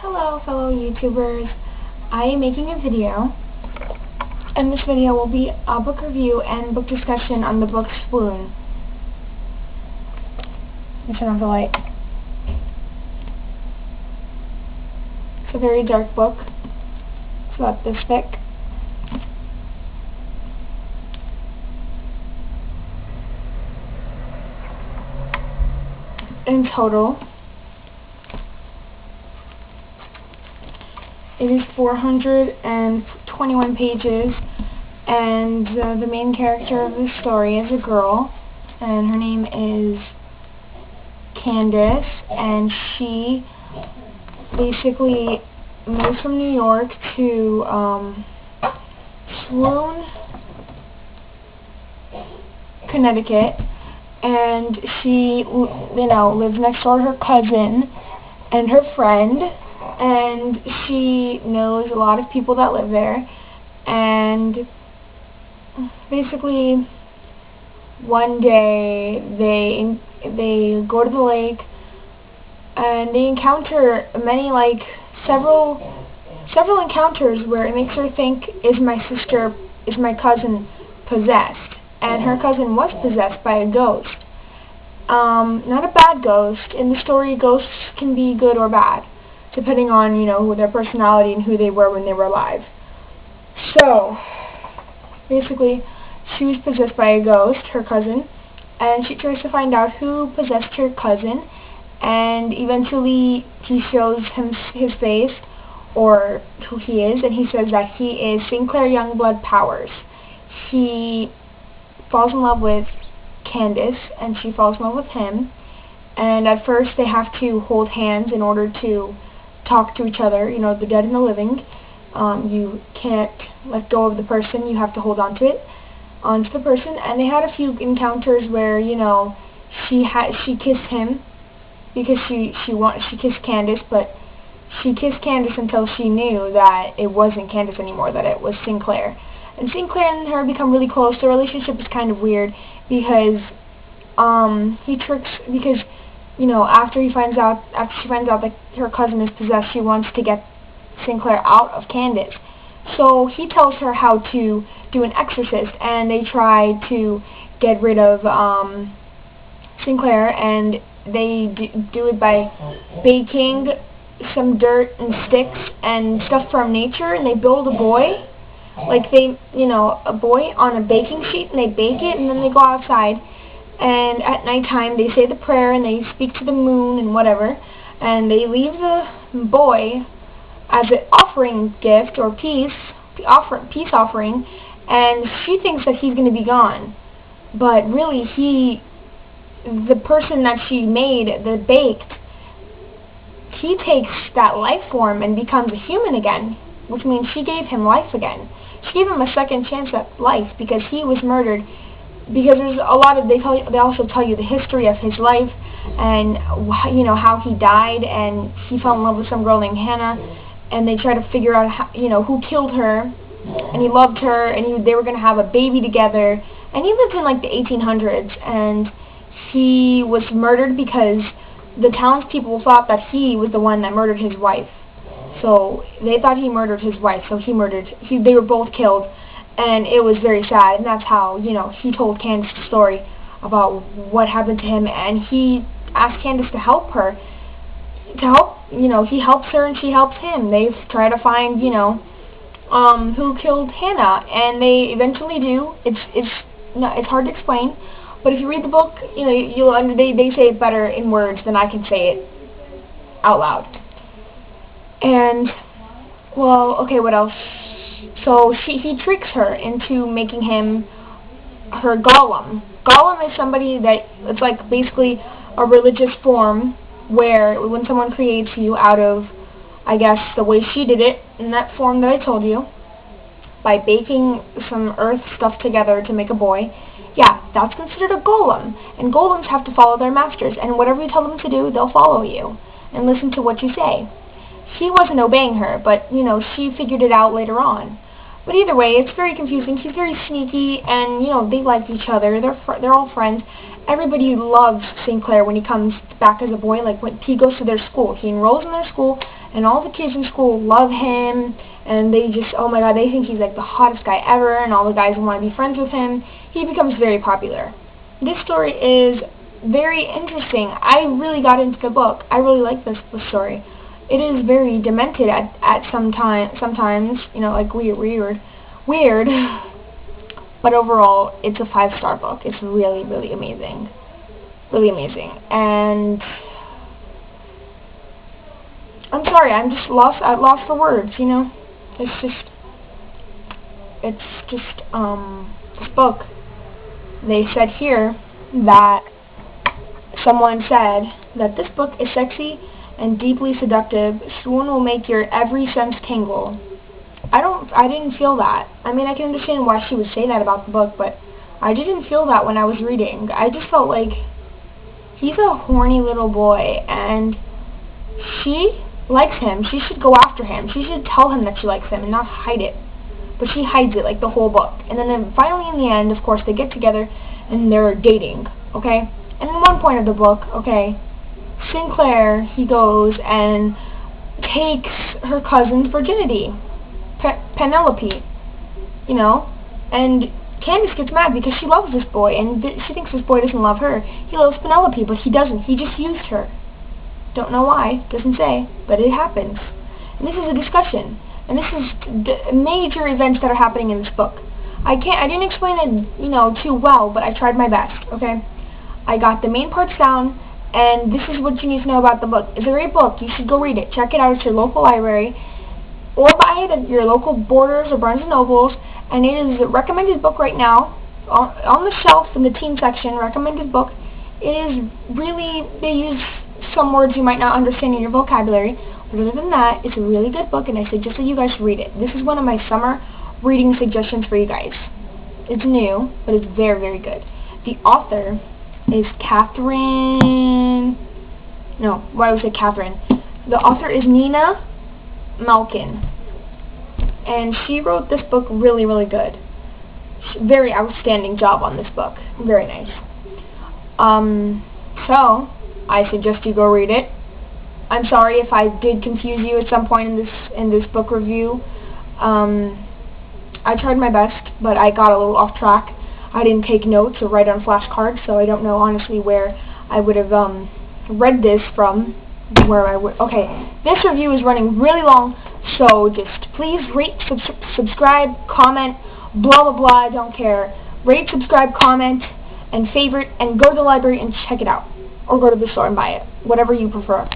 Hello fellow YouTubers, I am making a video, and this video will be a book review and book discussion on the book Swoon. Let me turn off the light. It's a very dark book. It's about this thick. In total, it is 421 pages, and the main character of the story is a girl, and her name is Candace, and she basically moves from New York to Swoon, Connecticut, and she, lives next door to her cousin and her friend, and she knows a lot of people that live there, and basically one day they go to the lake and they encounter several encounters where it makes her think, is my cousin possessed? And her cousin was possessed by a ghost. Not a bad ghost. In the story, ghosts can be good or bad, depending on, their personality and who they were when they were alive. So, basically, she was possessed by a ghost, her cousin, and she tries to find out who possessed her cousin, and eventually he shows his face, or who he is, and he says that he is Sinclair Youngblood Powers. He falls in love with Candace, and she falls in love with him, and at first they have to hold hands in order to talk to each other, the dead and the living. You can't let go of the person, you have to hold onto the person, and they had a few encounters where, she kissed him, because she kissed Candace, but she kissed Candace until she knew that it wasn't Candace anymore, that it was Sinclair. And Sinclair and her become really close. Their relationship is kind of weird because he tricks, because after she finds out that her cousin is possessed, she wants to get Sinclair out of Candace. So he tells her how to do an exorcist, and they try to get rid of Sinclair, and they do it by baking some dirt and sticks and stuff from nature, and they build a boy. A boy on a baking sheet, and they bake it, and then they go outside, and at nighttime they say the prayer, and they speak to the moon and whatever, and they leave the boy as an offering gift, or peace offering, and she thinks that he's going to be gone, but really the person that she made, that baked, he takes that life form and becomes a human again, which means she gave him life again. She gave him a second chance at life because he was murdered. Because there's a lot of, they also tell you the history of his life, and how he died, and he fell in love with some girl named Hannah, and they try to figure out how, who killed her, and he loved her, and they were going to have a baby together, and he lived in the 1800s, and he was murdered because the townspeople thought that he was the one that murdered his wife. So they thought he murdered his wife, so they were both killed, and it was very sad, and that's how, he told Candace the story about what happened to him, and he asked Candace to help her, he helps her and she helps him. They try to find, who killed Hannah, and they eventually do. It's hard to explain, but if you read the book, they say it better in words than I can say it out loud. And, well, okay, what else? So he tricks her into making him her golem. Golem is somebody that, it's basically a religious form where when someone creates you out of, I guess, the way she did it, in that form that I told you, by baking some earth stuff together to make a boy, yeah, that's considered a golem. And golems have to follow their masters, and whatever you tell them to do, they'll follow you and listen to what you say. He wasn't obeying her, but, she figured it out later on. But either way, it's very confusing. He's very sneaky, and, they like each other. They're all friends. everybody loves Sinclair when he comes back as a boy. Like when he goes to their school, he enrolls in their school, and all the kids in school love him, and they just, oh my god, they think he's like the hottest guy ever, and all the guys want to be friends with him. He becomes very popular. This story is very interesting. I really got into the book. I really like this story. It is very demented at sometimes, you know, like weird. But overall, it's a 5-star book. It's really, really amazing. Really amazing. And I'm sorry, I'm just lost. I lost for words, you know. It's just this book. They said here that someone said that this book is sexy and deeply seductive. Swoon will make your every sense tingle. I didn't feel that. I mean, I can understand why she would say that about the book, but I didn't feel that when I was reading. I just felt like he's a horny little boy, and she likes him. She should go after him. She should tell him that she likes him and not hide it. But she hides it, like the whole book. And then finally in the end, of course, they get together and they're dating, okay? And in one point of the book, okay, Sinclair, he goes and takes her cousin's virginity, Penelope, you know, and Candace gets mad because she loves this boy, and she thinks this boy doesn't love her. He loves Penelope, but he doesn't. He just used her. Don't know why, doesn't say, but it happens. And this is a discussion, and this is the major events that are happening in this book. I didn't explain it, you know, too well, but I tried my best, okay? I got the main parts down, and this is what you need to know about the book. It's a great book. You should go read it. Check it out at your local library, or buy it at your local Borders or Barnes & Nobles, and it is a recommended book right now, on the shelf in the teen section, recommended book. It is really, they use some words you might not understand in your vocabulary, but other than that, it's a really good book, and I suggest that you guys read it. This is one of my summer reading suggestions for you guys. It's new, but it's very, very good. The author is Catherine, no, why would I say Catherine? The author is Nina Malkin, and she wrote this book really, really good. Very outstanding job on this book. Very nice. So I suggest you go read it. I'm sorry if I did confuse you at some point in this book review. I tried my best, but I got a little off track. I didn't take notes or write on flashcards, so I don't know honestly where I would have read this from. Okay, this review is running really long, so just please rate, subscribe, comment, blah blah blah, I don't care. Rate, subscribe, comment, and favorite, and go to the library and check it out. Or go to the store and buy it. Whatever you prefer.